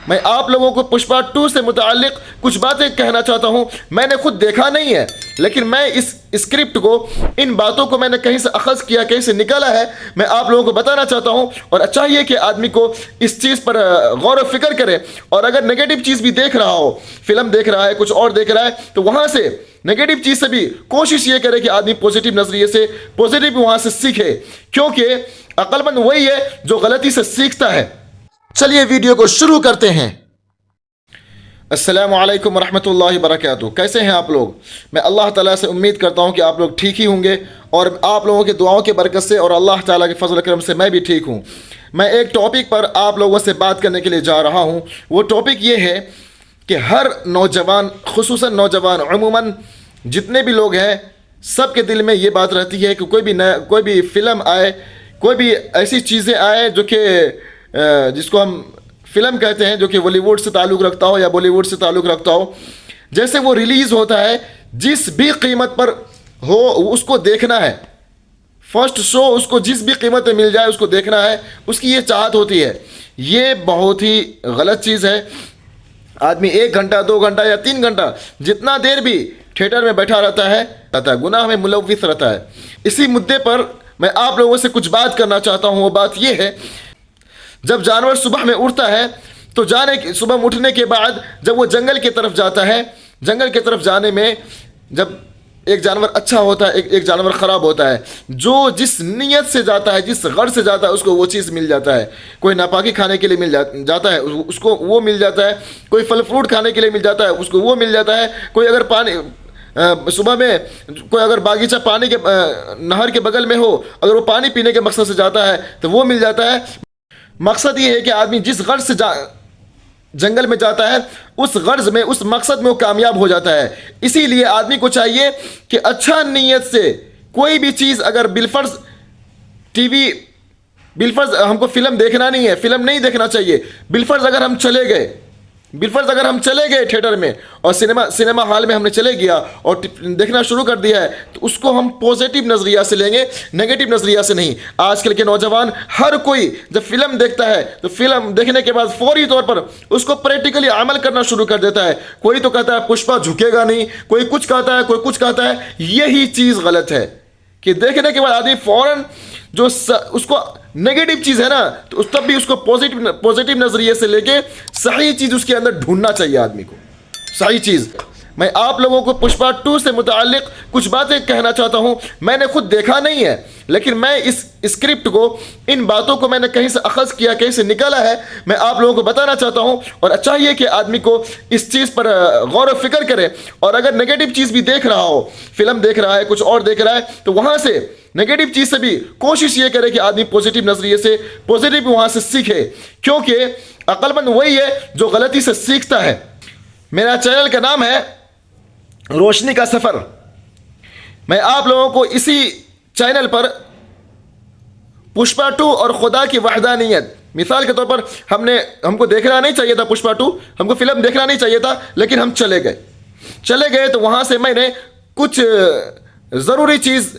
میں آپ لوگوں کو پشپا 2 سے متعلق کچھ باتیں کہنا چاہتا ہوں. میں نے خود دیکھا نہیں ہے، لیکن میں اس اسکرپٹ کو، ان باتوں کو میں نے کہیں سے اخذ کیا، کہیں سے نکالا ہے. میں آپ لوگوں کو بتانا چاہتا ہوں، اور چاہیے کہ آدمی کو اس چیز پر غور و فکر کرے. اور اگر نگیٹو چیز بھی دیکھ رہا ہو، فلم دیکھ رہا ہے، کچھ اور دیکھ رہا ہے، تو وہاں سے نگیٹو چیز سے بھی کوشش یہ کرے کہ آدمی پازیٹیو نظریے سے، پازیٹیو وہاں سے سیکھے، کیونکہ عقل مند وہی ہے جو غلطی سے سیکھتا ہے. چلیے ویڈیو کو شروع کرتے ہیں. السلام علیکم ورحمۃ اللہ وبرکاتہ. کیسے ہیں آپ لوگ؟ میں اللہ تعالیٰ سے امید کرتا ہوں کہ آپ لوگ ٹھیک ہی ہوں گے، اور آپ لوگوں کی دعاؤں کے برکت سے اور اللہ تعالیٰ کے فضل و کرم سے میں بھی ٹھیک ہوں. میں ایک ٹاپک پر آپ لوگوں سے بات کرنے کے لیے جا رہا ہوں. وہ ٹاپک یہ ہے کہ ہر نوجوان، خصوصاً نوجوان، عموماً جتنے بھی لوگ ہیں، سب کے دل میں یہ بات رہتی ہے کہ کوئی بھی فلم آئے، کوئی بھی ایسی چیزیں آئے جو کہ جس کو ہم فلم کہتے ہیں، جو کہ بالی ووڈ سے تعلق رکھتا ہو یا بالی ووڈ سے تعلق رکھتا ہو، جیسے وہ ریلیز ہوتا ہے، جس بھی قیمت پر ہو اس کو دیکھنا ہے. فرسٹ شو اس کو جس بھی قیمت میں مل جائے اس کو دیکھنا ہے، اس کی یہ چاہت ہوتی ہے. یہ بہت ہی غلط چیز ہے. آدمی 1 گھنٹہ 2 گھنٹہ یا 3 گھنٹہ جتنا دیر بھی تھیٹر میں بیٹھا رہتا ہے گناہ میں ملوث رہتا ہے. اسی مدعے پر میں آپ لوگوں سے کچھ بات کرنا چاہتا ہوں. وہ بات یہ ہے، جب جانور صبح میں اٹھتا ہے تو صبح میں اٹھنے کے بعد جب وہ جنگل کی طرف جاتا ہے، جنگل کی طرف جانے میں جب ایک جانور اچھا ہوتا ہے، ایک جانور خراب ہوتا ہے. جو جس نیت سے جاتا ہے، جس غرض سے جاتا ہے، اس کو وہ چیز مل جاتا ہے. کوئی ناپاکی کھانے کے لیے مل جاتا ہے، اس کو وہ مل جاتا ہے. کوئی پھل فروٹ کھانے کے لیے مل جاتا ہے، اس کو وہ مل جاتا ہے. کوئی اگر صبح میں کوئی اگر باغیچہ پانی کے نہر کے بغل میں ہو، اگر وہ پانی پینے کے مقصد سے جاتا ہے تو وہ مل جاتا ہے. مقصد یہ ہے کہ آدمی جس غرض سے جنگل میں جاتا ہے، اس غرض میں، اس مقصد میں وہ کامیاب ہو جاتا ہے. اسی لیے آدمی کو چاہیے کہ اچھا نیت سے کوئی بھی چیز، اگر بالفرض ہم کو فلم دیکھنا نہیں ہے، فلم نہیں دیکھنا چاہیے. بالفرض اگر ہم چلے گئے تھیٹر میں، اور سنیما ہال میں ہم نے چلے گیا اور دیکھنا شروع کر دیا ہے، تو اس کو ہم پازیٹیو نظریہ سے لیں گے، نیگیٹو نظریہ سے نہیں. آج کل کے نوجوان ہر کوئی جب فلم دیکھتا ہے تو فلم دیکھنے کے بعد فوری طور پر اس کو پریکٹیکلی عمل کرنا شروع کر دیتا ہے. کوئی تو کہتا ہے پشپا جھکے گا نہیں، کوئی کچھ کہتا ہے، کوئی کچھ کہتا ہے. یہی چیز غلط ہے کہ دیکھنے کے بعد آدمی فوراً جو اس کو نیگیٹو چیز ہے نا، تو تب بھی اس کو پازیٹیو نظریے سے لے کے صحیح چیز اس کے اندر ڈھونڈنا چاہیے آدمی کو، صحیح چیز. میں آپ لوگوں کو پشپا 2 سے متعلق کچھ باتیں کہنا چاہتا ہوں. میں نے خود دیکھا نہیں ہے، لیکن میں اس اسکرپٹ کو، ان باتوں کو میں نے کہیں سے اخذ کیا، کہیں سے نکالا ہے. میں آپ لوگوں کو بتانا چاہتا ہوں، اور چاہیے کہ آدمی کو اس چیز پر غور و فکر کرے. اور اگر نگیٹو چیز بھی دیکھ رہا ہو، فلم دیکھ رہا ہے، کچھ اور دیکھ رہا ہے، تو وہاں سے نگیٹو چیز سے بھی کوشش یہ کرے کہ آدمی پازیٹیو نظریے سے، پازیٹیو وہاں سے سیکھے، کیونکہ عقل مند وہی ہے جو غلطی سے سیکھتا ہے. میرا چینل کا نام ہے روشنی کا سفر. میں آپ لوگوں کو اسی چینل پر پشپا 2 اور خدا کی وحدانیت، مثال کے طور پر ہم کو دیکھنا نہیں چاہیے تھا پشپا 2، ہم کو فلم دیکھنا نہیں چاہیے تھا، لیکن ہم چلے گئے تو وہاں سے میں نے کچھ ضروری چیز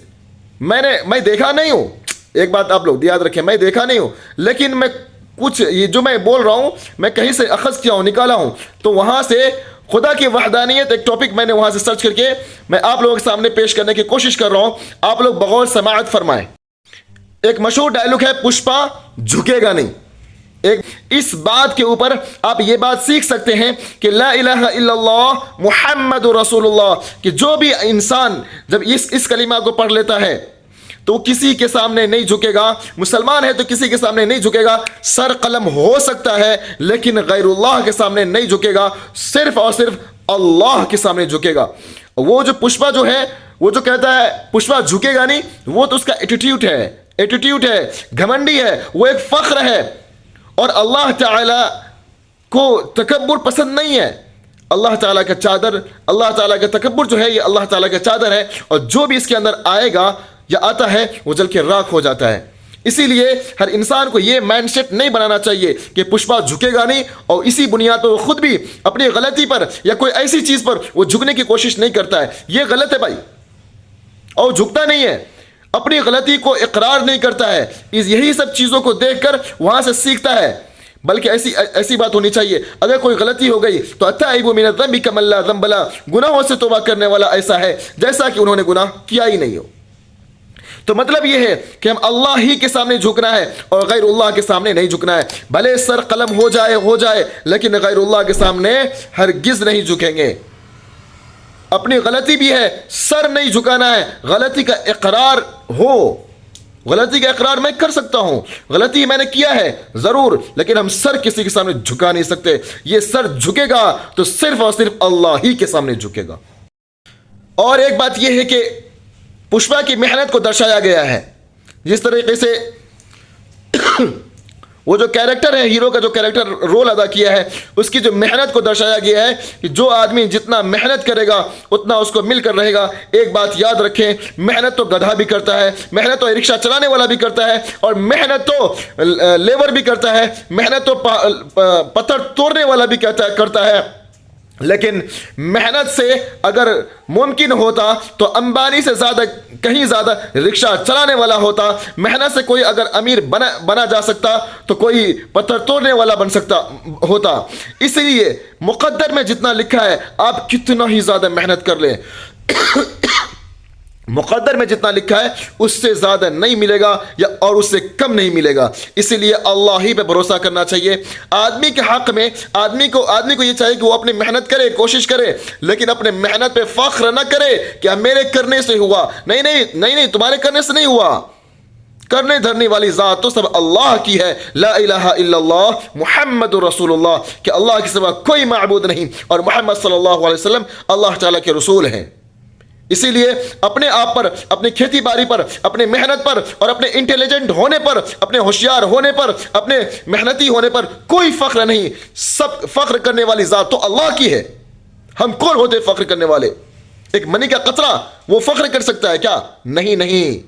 میں دیکھا نہیں ہوں. ایک بات آپ لوگ یاد رکھیں، میں دیکھا نہیں ہوں، لیکن میں کچھ یہ جو میں بول رہا ہوں میں کہیں سے اخذ کیا ہوں، نکالا ہوں. تو وہاں سے خدا کی وحدانیت ایک ٹاپک میں نے وہاں سے سرچ کر کے میں آپ لوگوں کے سامنے پیش کرنے کی کوشش کر رہا ہوں. آپ لوگ بغور سماعت فرمائیں. ایک مشہور ڈائلوگ ہے، پشپا جھکے گا نہیں. اس بات کے اوپر آپ یہ بات سیکھ سکتے ہیں کہ لا الہ الا اللہ محمد رسول اللہ، کہ جو بھی انسان جب اس کلمہ کو پڑھ لیتا ہے تو کسی کے سامنے نہیں جھکے گا. مسلمان ہے تو کسی کے سامنے نہیں جھکے گا. سر قلم ہو سکتا ہے لیکن غیر اللہ کے سامنے نہیں جھکے گا، صرف اور صرف اللہ کے سامنے جھکے گا. وہ جو پشپا جو ہے، وہ جو کہتا ہے پشپا جھکے گا نہیں، وہ تو اس کا ایٹیٹیوڈ ہے، گھمنڈی ہے، وہ ایک فخر ہے. اور اللہ تعالی کو تکبر پسند نہیں ہے. اللہ تعالیٰ کا چادر، اللہ تعالیٰ کا تکبر جو ہے یہ اللہ تعالیٰ کا چادر ہے، اور جو بھی اس کے اندر آئے گا یا آتا ہے وہ جل کے راکھ ہو جاتا ہے. اسی لیے ہر انسان کو یہ مائنڈ سیٹ نہیں بنانا چاہیے کہ پشپا جھکے گا نہیں، اور اسی بنیاد پر وہ خود بھی اپنی غلطی پر یا کوئی ایسی چیز پر وہ جھکنے کی کوشش نہیں کرتا ہے. یہ غلط ہے بھائی، اور جھکتا نہیں ہے، اپنی غلطی کو اقرار نہیں کرتا ہے. یہی سب چیزوں کو دیکھ کر وہاں سے سیکھتا ہے. بلکہ ایسی بات ہونی چاہیے اگر کوئی غلطی ہو گئی تو التائب من الذنب کمن لا ذنب له، گناہوں سے توبہ کرنے والا ایسا ہے جیسا کہ انہوں نے گناہ کیا ہی نہیں ہو۔ تو مطلب یہ ہے کہ ہم اللہ ہی کے سامنے جھکنا ہے اور غیر اللہ کے سامنے نہیں جھکنا ہے، بھلے سر قلم ہو جائے لیکن غیر اللہ کے سامنے ہرگز نہیں جھکیں گے۔ اپنی غلطی بھی ہے، سر نہیں جھکانا ہے، غلطی کا اقرار ہو، غلطی کا اقرار میں کر سکتا ہوں، غلطی میں نے کیا ہے ضرور، لیکن ہم سر کسی کے سامنے جھکا نہیں سکتے۔ یہ سر جھکے گا تو صرف اور صرف اللہ ہی کے سامنے جھکے گا۔ اور ایک بات یہ ہے کہ پشپا کی محنت کو درشایا گیا ہے، جس طریقے سے وہ جو کیریکٹر ہے، ہیرو کا جو کیریکٹر رول ادا کیا ہے، اس کی جو محنت کو درشایا گیا ہے کہ جو آدمی جتنا محنت کرے گا اتنا اس کو مل کر رہے گا۔ ایک بات یاد رکھیں، محنت تو گدھا بھی کرتا ہے، محنت تو رکشہ چلانے والا بھی کرتا ہے، اور محنت تو لیبر بھی کرتا ہے، محنت تو پتھر توڑنے والا بھی کرتا ہے، لیکن محنت سے اگر ممکن ہوتا تو امبانی سے کہیں زیادہ رکشہ چلانے والا ہوتا۔ محنت سے کوئی اگر امیر بنا جا سکتا تو کوئی پتھر توڑنے والا بن سکتا ہوتا۔ اس لیے مقدر میں جتنا لکھا ہے آپ کتنا ہی زیادہ محنت کر لیں، مقدر میں جتنا لکھا ہے اس سے زیادہ نہیں ملے گا اور اس سے کم نہیں ملے گا۔ اسی لیے اللہ ہی پہ بھروسہ کرنا چاہیے۔ آدمی کے حق میں آدمی کو یہ چاہیے کہ وہ اپنی محنت کرے، کوشش کرے، لیکن اپنے محنت پہ فخر نہ کرے کہ میرے کرنے سے ہوا۔ نہیں، تمہارے کرنے سے نہیں ہوا۔ کرنے دھرنے والی ذات تو سب اللہ کی ہے۔ لا الہ الا اللہ محمد رسول اللہ، کہ اللہ کے سوا کوئی معبود نہیں اور محمد صلی اللہ علیہ وسلم اللہ تعالیٰ کے رسول ہیں۔ اسی لیے اپنے آپ پر، اپنی کھیتی باڑی پر، اپنے محنت پر اور اپنے انٹیلیجنٹ ہونے پر، اپنے ہوشیار ہونے پر، اپنے محنتی ہونے پر کوئی فخر نہیں۔ سب فخر کرنے والی ذات تو اللہ کی ہے۔ ہم کون ہوتے فخر کرنے والے؟ ایک منی کا قطرہ وہ فخر کر سکتا ہے کیا؟ نہیں،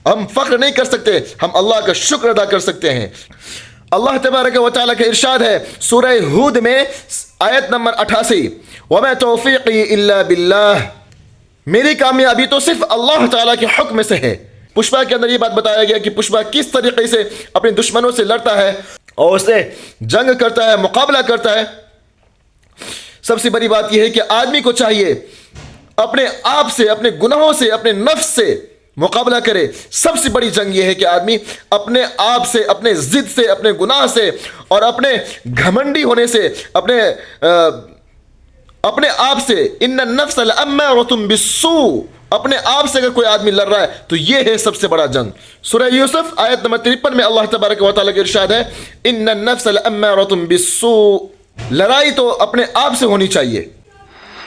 ہم فخر نہیں کر سکتے، ہم اللہ کا شکر ادا کر سکتے ہیں۔ اللہ تبارک و تعالیٰ کا ارشاد ہے سورہ ہود میں آیت نمبر 88، وَمَا تَوْفِيقِي إِلَّا بِاللَّهِ، میری کامیابی تو صرف اللہ تعالیٰ کے حکم سے ہے۔ پشپا کے اندر یہ بات بتایا گیا کہ پشپا کس طریقے سے اپنے دشمنوں سے لڑتا ہے اور اس سے جنگ کرتا ہے، مقابلہ کرتا ہے۔ سب سے بڑی بات یہ ہے کہ آدمی کو چاہیے اپنے آپ سے، اپنے گناہوں سے، اپنے نفس سے مقابلہ کرے۔ سب سے بڑی جنگ یہ ہے کہ آدمی اپنے آپ سے، اپنے ضد سے، اپنے گناہ سے اور اپنے گھمنڈی ہونے سے، اپنے آپ سے، ان النفس لامارۃ بالسوء، اپنے آپ سے اگر کوئی آدمی لڑ رہا ہے تو یہ ہے سب سے بڑا جنگ۔ سورہ یوسف آیت نمبر 53 میں اللہ تبارک و تعالیٰ کا ارشاد ہے ان النفس لامارۃ بالسوء، لڑائی تو اپنے آپ سے ہونی چاہیے۔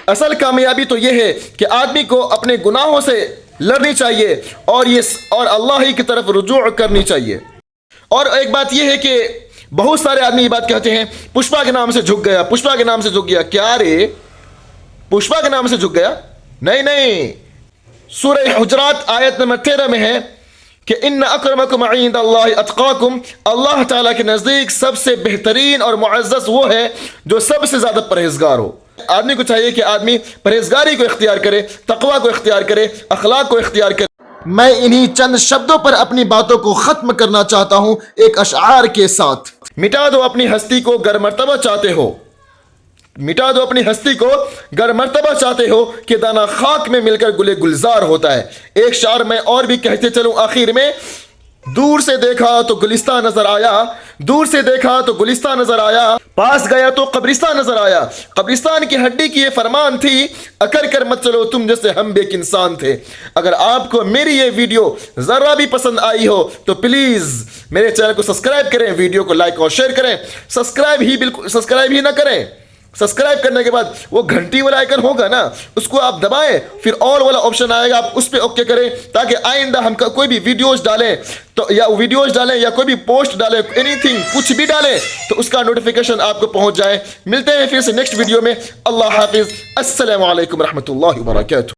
اصل کامیابی تو یہ ہے کہ آدمی کو اپنے گناہوں سے لڑنی چاہیے اور اللہ ہی کی طرف رجوع کرنی چاہیے۔ اور ایک بات یہ ہے کہ بہت سارے آدمی یہ بات کہتے ہیں پشپا کے نام سے جھک گیا، پشپا کے نام سے جھک گیا۔ کیا رے، پشپا کے نام سے جھک گیا؟ نہیں، سورہ حجرات آیت نمبر 13 میں ہے کہ ان اکرمکم عند اللہ اتقاکم، اللہ تعالیٰ کے نزدیک سب سے بہترین اور معزز وہ ہے جو سب سے زیادہ پرہیزگار ہو۔ آدمی کو چاہیے کہ آدمی پرہیزگاری کو اختیار کرے، تقوی کو اختیار کرے، اخلاق کو اختیار کرے۔ میں انہی چند شبدوں پر اپنی باتوں کو ختم کرنا چاہتا ہوں ایک اشعار کے ساتھ۔ مٹا دو اپنی ہستی کو گر مرتبہ چاہتے ہو، مٹا دو اپنی ہستی کو گر مرتبہ چاہتے ہو کہ دانہ خاک میں مل کر گلے گلزار ہوتا ہے۔ ایک شعر میں اور بھی کہتے چلوں آخر میں، دور سے دیکھا تو گلستان نظر آیا، دور سے دیکھا تو گلستان نظر آیا، پاس گیا تو قبرستان نظر آیا۔ قبرستان کی ہڈی کی یہ فرمان تھی، اکڑ کر مت چلو تم جیسے ہم بے انسان تھے۔ اگر آپ کو میری یہ ویڈیو ذرا بھی پسند آئی ہو تو پلیز میرے چینل کو سبسکرائب کریں، ویڈیو کو لائک اور شیئر کریں۔ سبسکرائب ہی نہ کریں، سبسکرائب کرنے کے بعد وہ گھنٹی والا آئیکن ہوگا نا، اس کو آپ دبائیں، پھر آل والا آپشن آئے گا، آپ اس پہ اوکے کریں تاکہ آئندہ ہم کوئی بھی ویڈیوز ڈالیں تو یا کوئی بھی پوسٹ ڈالیں، اینی تھنگ کچھ بھی ڈالیں تو اس کا نوٹیفیکیشن آپ کو پہنچ جائے۔ ملتے ہیں پھر سے نیکسٹ ویڈیو میں۔ اللہ حافظ، السلام علیکم ورحمۃ اللہ وبرکاتہ۔